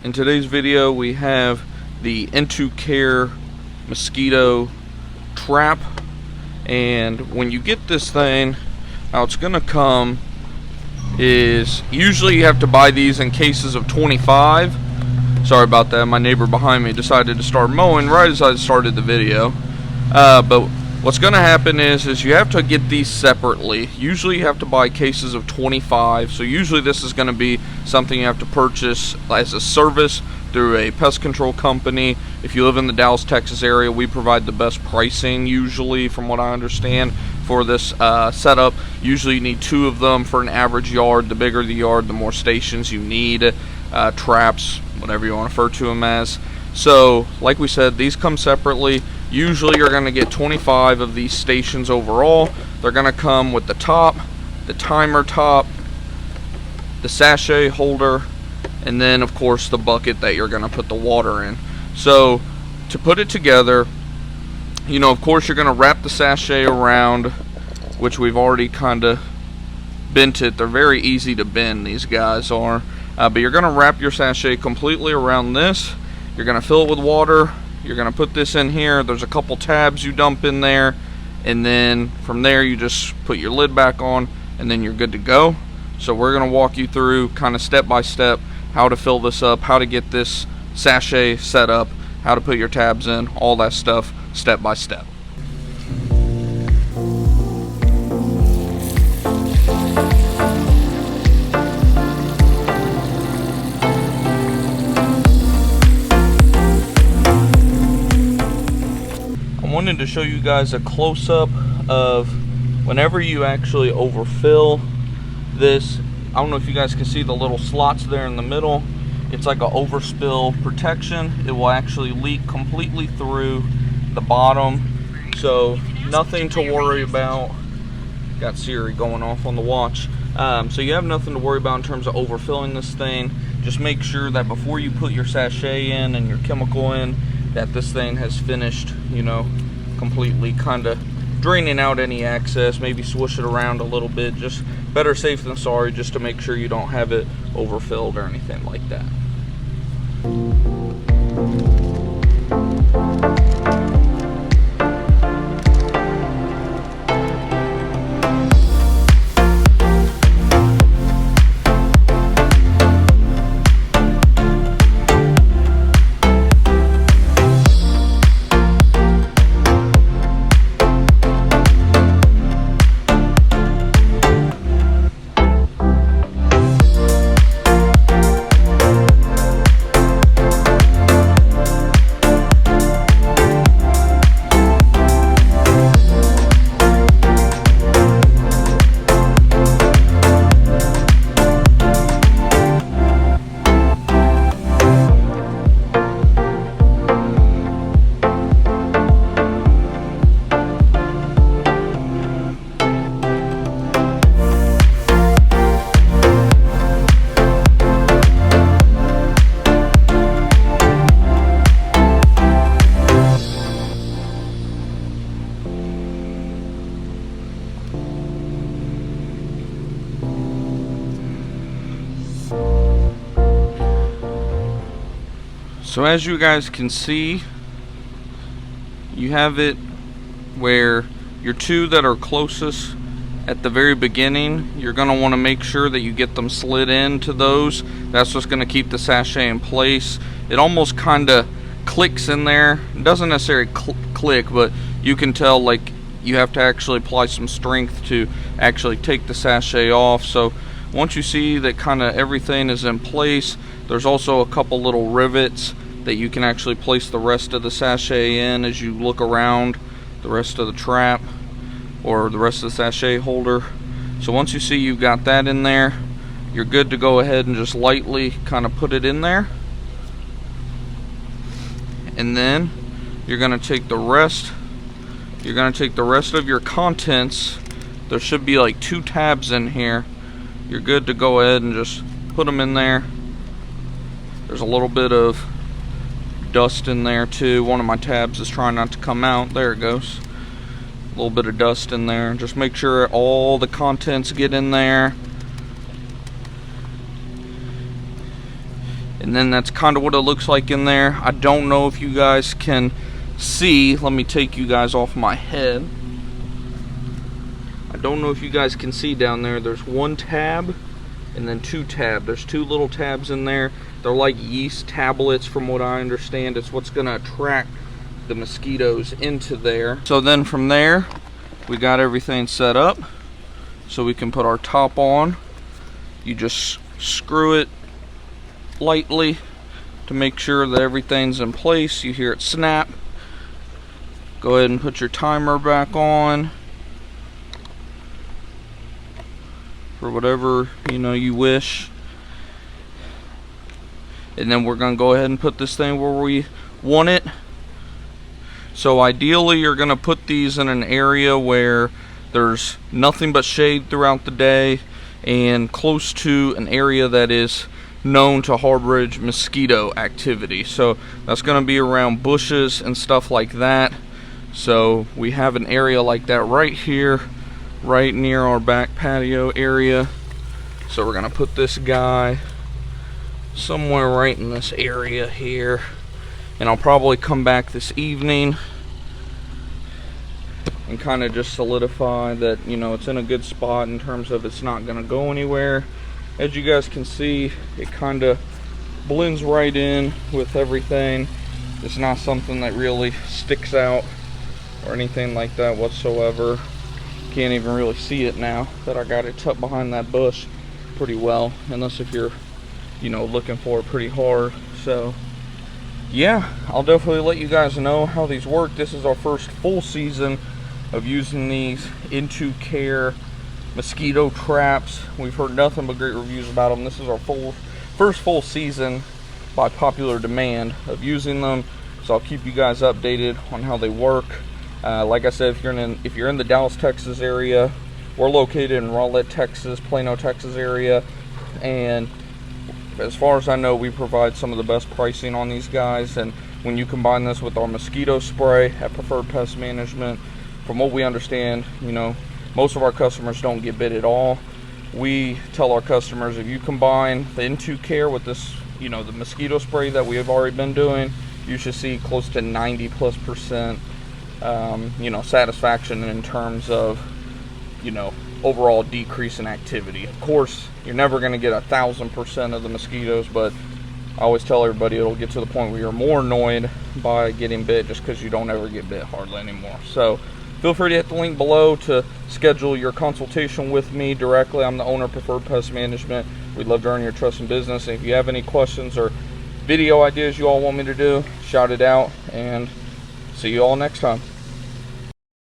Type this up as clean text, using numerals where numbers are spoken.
In today's video we have the In2Care Mosquito trap, and when you get this thing, how it's gonna come is usually you have to buy these in cases of 25. Sorry about that, my neighbor behind me decided to start mowing right as I started the video. But what's gonna happen is you have to get these separately. Usually you have to buy cases of 25, so usually this is gonna be something you have to purchase as a service through a pest control company. If you live in the Dallas, Texas area, we provide the best pricing usually, from what I understand, for this setup. Usually you need 2 of them for an average yard. The bigger the yard, the more stations you need, traps, whatever you want to refer to them as. So like we said, these come separately. Usually you're going to get 25 of these stations overall. They're going to come with the top, the timer top, the sachet holder, and then of course the bucket that you're going to put the water in. So to put it together, you know, of course you're going to wrap the sachet around, which we've already kind of bent it. They're very easy to bend, these guys are. But you're going to wrap your sachet completely around this. You're going to fill it with water. You're going to put this in here. There's a couple tabs you dump in there, and then from there you just put your lid back on, and then you're good to go. So we're going to walk you through kind of step by step how to fill this up, how to get this sachet set up, how to put your tabs in, all that stuff step by step. I wanted to show you guys a close-up of whenever you actually overfill this. I don't know if you guys can see the little slots there in the middle. It's like an overspill protection. It will actually leak completely through the bottom, so nothing to worry about. Got Siri going off on the watch. So you have nothing to worry about in terms of overfilling this thing. Just make sure that before you put your sachet in and your chemical in, that this thing has finished, you know, completely kind of draining out any excess. Maybe swoosh it around a little bit. Just better safe than sorry, just to make sure you don't have it overfilled or anything like that. So as you guys can see, you have it where your 2 that are closest at the very beginning, you're going to want to make sure that you get them slid into those. That's what's going to keep the sachet in place. It almost kind of clicks in there. It doesn't necessarily click, but you can tell like you have to actually apply some strength to actually take the sachet off. So once you see that kind of everything is in place, there's also a couple little rivets that you can actually place the rest of the sachet in as you look around the rest of the trap or the rest of the sachet holder. So once you see you've got that in there, you're good to go ahead and just lightly kind of put it in there. And then you're going to take the rest of your contents. There should be like 2 tabs in here. You're good to go ahead and just put them in there. There's a little bit of dust in there too. One of my tabs is trying not to come out. There it goes. A little bit of dust in there. Just make sure all the contents get in there. And then that's kind of what it looks like in there. I don't know if you guys can see. Let me take you guys off my head. I don't know if you guys can see down there. There's one tab and then two tabs. There's two little tabs in there. They're like yeast tablets from what I understand. It's what's gonna attract the mosquitoes into there. So then from there, we got everything set up so we can put our top on. You just screw it lightly to make sure that everything's in place. You hear it snap. Go ahead and put your timer back on for whatever you wish. And then we're gonna go ahead and put this thing where we want it. So ideally you're gonna put these in an area where there's nothing but shade throughout the day and close to an area that is known to harbor mosquito activity. So that's gonna be around bushes and stuff like that. So we have an area like that right here, right near our back patio area. So we're gonna put this guy somewhere right in this area here, and I'll probably come back this evening and kind of just solidify that it's in a good spot in terms of it's not gonna go anywhere. As you guys can see, it kind of blends right in with everything. It's not something that really sticks out or anything like that whatsoever. Can't even really see it now that I got it tucked behind that bush pretty well, unless if you're looking for it pretty hard. So yeah, I'll definitely let you guys know how these work. This is our first full season of using these In2Care mosquito traps. We've heard nothing but great reviews about them. This is our first full season by popular demand of using them, so I'll keep you guys updated on how they work. Like I said, if you're in the Dallas, Texas area, we're located in Rowlett, Texas, Plano, Texas area, and as far as I know, we provide some of the best pricing on these guys. And when you combine this with our mosquito spray at Preferred Pest Management, from what we understand, most of our customers don't get bit at all. We tell our customers, if you combine the In2Care with this, the mosquito spray that we have already been doing, you should see close to 90+% satisfaction in terms of overall decrease in activity. Of course, you're never going to get 1,000% of the mosquitoes, but I always tell everybody it'll get to the point where you're more annoyed by getting bit just because you don't ever get bit hardly anymore. So feel free to hit the link below to schedule your consultation with me directly. I'm the owner of Preferred Pest Management. We'd love to earn your trust and business. And if you have any questions or video ideas you all want me to do, shout it out, and see you all next time.